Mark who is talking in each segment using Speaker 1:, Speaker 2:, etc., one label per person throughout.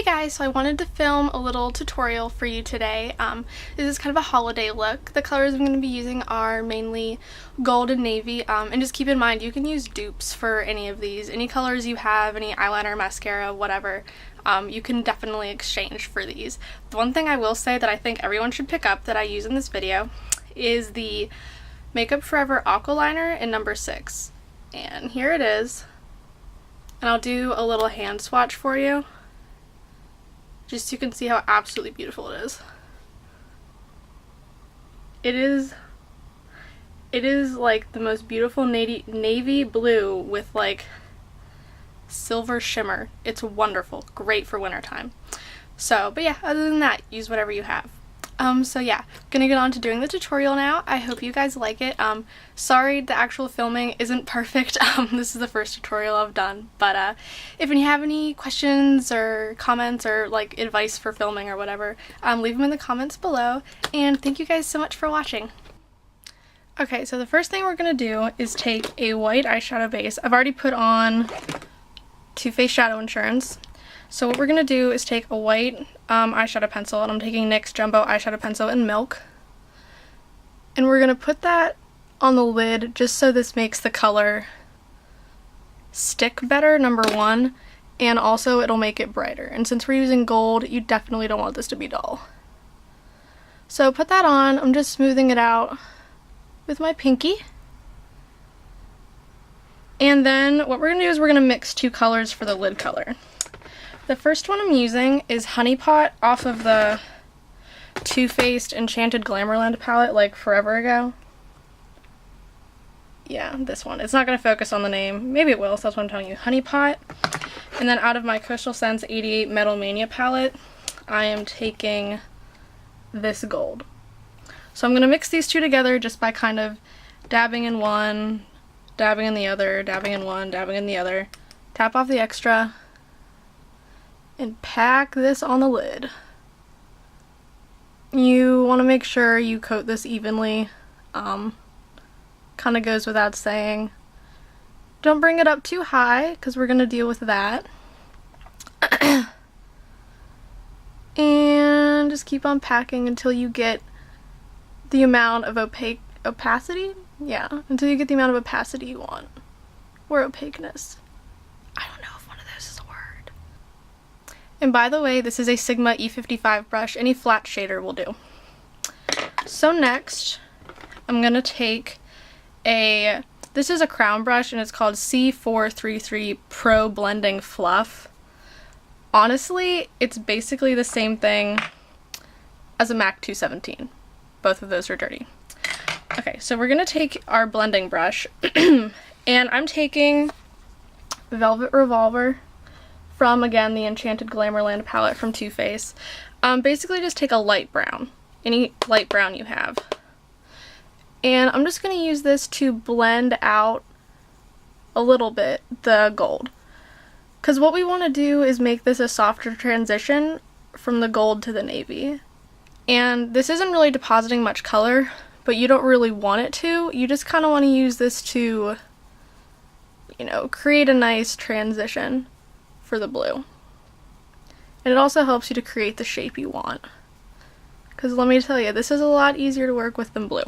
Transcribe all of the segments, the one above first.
Speaker 1: guys, so I wanted to film a little tutorial for you today. This is kind of a holiday look. The colors I'm going to be using are mainly gold and navy, and just keep in mind you can use dupes for any of these. Any colors you have, any eyeliner, mascara, whatever, you can definitely exchange for these. The one thing I will say that I think everyone should pick up that I use in this video is the Makeup Forever Aqualiner in number 6. And here it is. And I'll do a little hand swatch for you, just so you can see how absolutely beautiful it is. It is like the most beautiful navy blue with like silver shimmer. It's wonderful. Great for wintertime. So, but yeah, other than that, use whatever you have. So yeah, gonna get on to doing the tutorial now. I hope you guys like it. Sorry the actual filming isn't perfect. This is the first tutorial I've done, but if you have any questions or comments or like advice for filming or whatever, leave them in the comments below, and thank you guys so much for watching. Okay, so the first thing we're gonna do is take a white eyeshadow base. I've already put on Too Faced Shadow Insurance. So what we're going to do is take a white eyeshadow pencil, and I'm taking NYX Jumbo eyeshadow pencil in Milk. And we're going to put that on the lid just so this makes the color stick better, number one, and also it'll make it brighter. And since we're using gold, you definitely don't want this to be dull. So put that on. I'm just smoothing it out with my pinky. And then what we're going to do is we're going to mix two colors for the lid color. The first one I'm using is Honey Pot off of the Too Faced Enchanted Glamourland palette like forever ago. Yeah, this one. It's not going to focus on the name. Maybe it will, so that's what I'm telling you. Honey Pot. And then out of my Coastal Scents 88 Metal Mania palette, I am taking this gold. So I'm going to mix these two together just by kind of dabbing in one, dabbing in the other, dabbing in one, dabbing in the other. Tap off the extra, and pack this on the lid. You want to make sure you coat this evenly. Kind of goes without saying. Don't bring it up too high, because we're going to deal with that. And just keep on packing until you get the amount of opacity? Yeah, until you get the amount of opacity you want. Or opaqueness. I don't know if one of those is a word. And by the way, this is a Sigma E55 brush. Any flat shader will do. So next, I'm going to take this is a crown brush, and it's called C433 Pro Blending Fluff. Honestly, it's basically the same thing as a MAC 217. Both of those are dirty. Okay, so we're going to take our blending brush, and I'm taking Velvet Revolver from, again, the Enchanted Glamourland palette from Too Faced. Basically just take a light brown, any light brown you have. And I'm just going to use this to blend out a little bit the gold. Because what we want to do is make this a softer transition from the gold to the navy. And this isn't really depositing much color, but you don't really want it to. You just kind of want to use this to, you know, create a nice transition for the blue. And it also helps you to create the shape you want. Because let me tell you, this is a lot easier to work with than blue.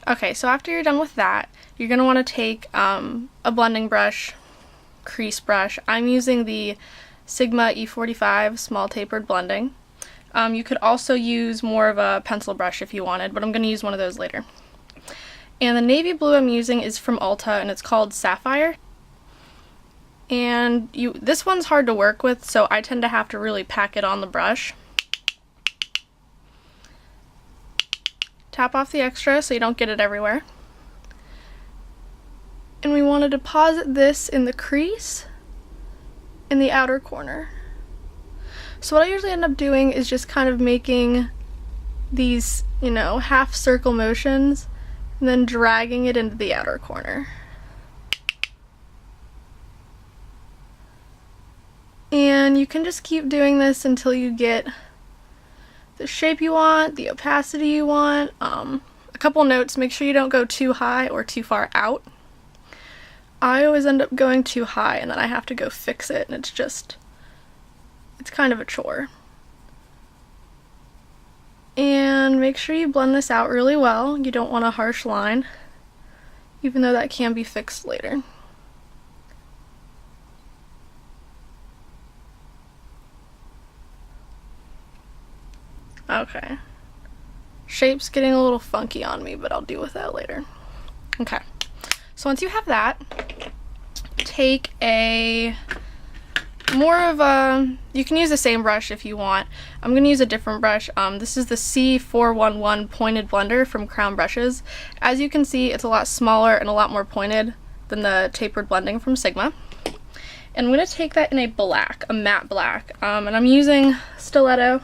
Speaker 1: Okay, so after you're done with that, you're going to want to take a blending brush, crease brush. I'm using the Sigma E45 Small Tapered Blending. You could also use more of a pencil brush if you wanted, but I'm going to use one of those later. And the navy blue I'm using is from Ulta, and it's called Sapphire. And this one's hard to work with, so I tend to have to really pack it on the brush. Tap off the extra so you don't get it everywhere. And we want to deposit this in the crease in the outer corner. So what I usually end up doing is just kind of making these, you know, half circle motions and then dragging it into the outer corner. And you can just keep doing this until you get the shape you want, the opacity you want. A couple notes, make sure you don't go too high or too far out. I always end up going too high and then I have to go fix it, and it's it's kind of a chore. And make sure you blend this out really well. You don't want a harsh line, even though that can be fixed later. Okay. Shape's getting a little funky on me, but I'll deal with that later. Okay. So once you have that, take you can use the same brush if you want. I'm going to use a different brush. This is the C411 pointed blender from Crown Brushes. As you can see, it's a lot smaller and a lot more pointed than the tapered blending from Sigma. And I'm going to take that in a matte black, and I'm using Stiletto.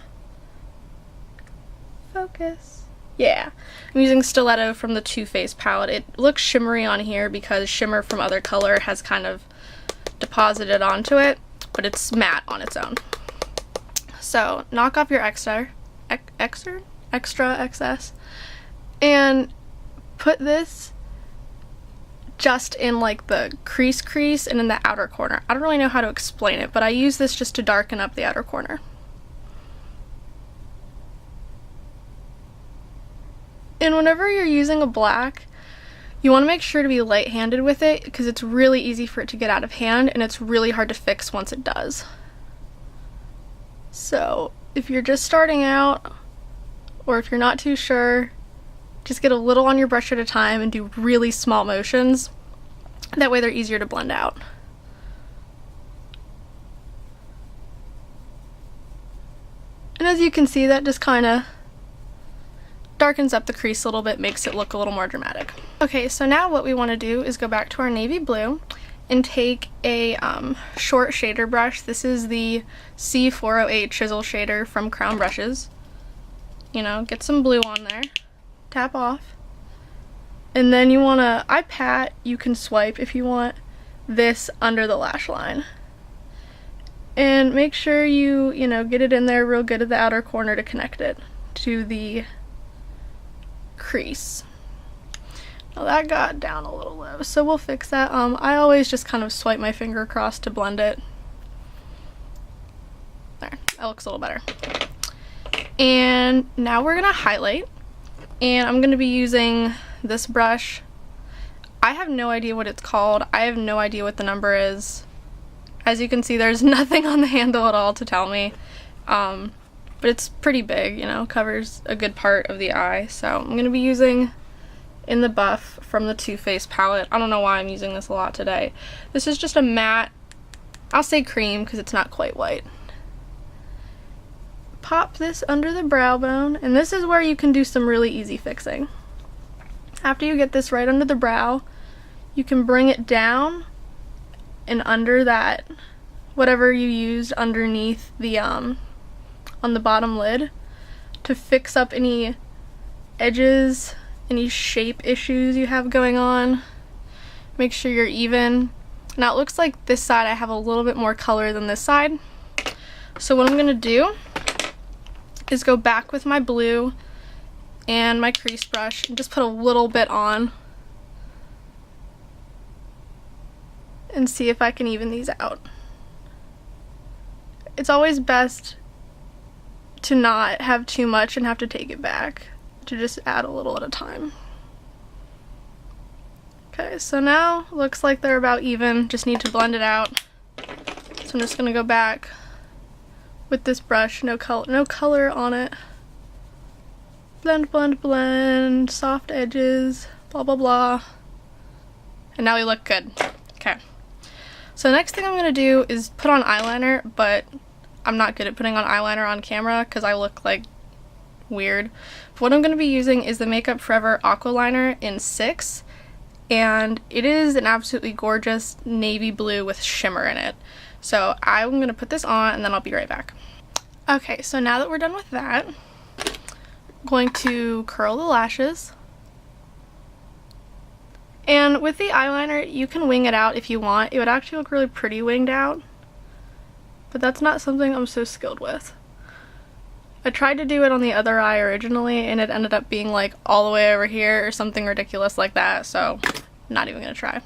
Speaker 1: Focus. Yeah, I'm using Stiletto from the Too Faced palette. It looks shimmery on here because shimmer from other color has kind of deposited onto it, but it's matte on its own. So knock off your extra excess and put this just in like the crease and in the outer corner. I don't really know how to explain it, but I use this just to darken up the outer corner. And whenever you're using a black, you want to make sure to be light-handed with it because it's really easy for it to get out of hand and it's really hard to fix once it does. So if you're just starting out or if you're not too sure, just get a little on your brush at a time and do really small motions. That way they're easier to blend out. And as you can see, that just kind of darkens up the crease a little bit, makes it look a little more dramatic. Okay, so now what we want to do is go back to our navy blue and take a short shader brush. This is the C408 chisel shader from Crown Brushes. You know, get some blue on there, tap off, and then you want to, I pat, you can swipe if you want, this under the lash line. And make sure you get it in there real good at the outer corner to connect it to the crease. Now that got down a little low, so we'll fix that. I always just kind of swipe my finger across to blend it. There, that looks a little better. And now we're gonna highlight, and I'm gonna be using this brush. I have no idea what it's called. I have no idea what the number is. As you can see, there's nothing on the handle at all to tell me. But it's pretty big, you know, covers a good part of the eye. So I'm going to be using In the Buff from the Too Faced palette. I don't know why I'm using this a lot today. This is just a matte, I'll say cream because it's not quite white. Pop this under the brow bone, and this is where you can do some really easy fixing. After you get this right under the brow, you can bring it down and under that, whatever you used underneath the on the bottom lid, to fix up any edges, any shape issues you have going on. Make sure you're even. Now it looks like this side I have a little bit more color than this side. So what I'm gonna do is go back with my blue and my crease brush and just put a little bit on and see if I can even these out. It's always best to not have too much and have to take it back, to just add a little at a time. Okay, so now looks like they're about even, just need to blend it out. So I'm just gonna go back with this brush, no color on it. Blend, blend, blend, soft edges, blah blah blah. And now we look good. Okay. So the next thing I'm gonna do is put on eyeliner, but I'm not good at putting on eyeliner on camera because I look like weird. What I'm going to be using is the Makeup Forever Aqualiner in 6, and it is an absolutely gorgeous navy blue with shimmer in it. So I'm going to put this on and then I'll be right back. Okay, so now that we're done with that, I'm going to curl the lashes. And with the eyeliner, you can wing it out if you want. It would actually look really pretty winged out, but that's not something I'm so skilled with. I tried to do it on the other eye originally and it ended up being like all the way over here or something ridiculous like that, so I'm not even gonna try.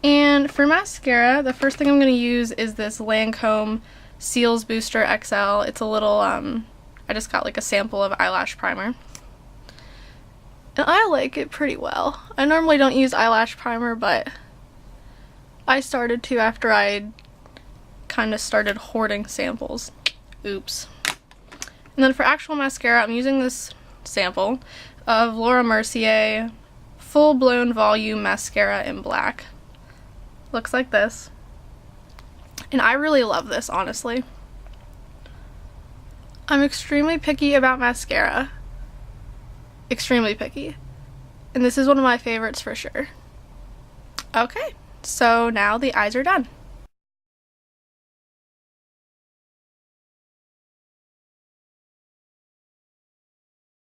Speaker 1: And for mascara, the first thing I'm gonna use is this Lancome Ciehl's Booster XL. It's a little, I just got like a sample of eyelash primer. And I like it pretty well. I normally don't use eyelash primer, but I started to after I kind of started hoarding samples. Oops. And then for actual mascara, I'm using this sample of Laura Mercier Full Blown Volume Mascara in black. Looks like this. And I really love this, honestly. I'm extremely picky about mascara. Extremely picky. And this is one of my favorites for sure. Okay, so now the eyes are done.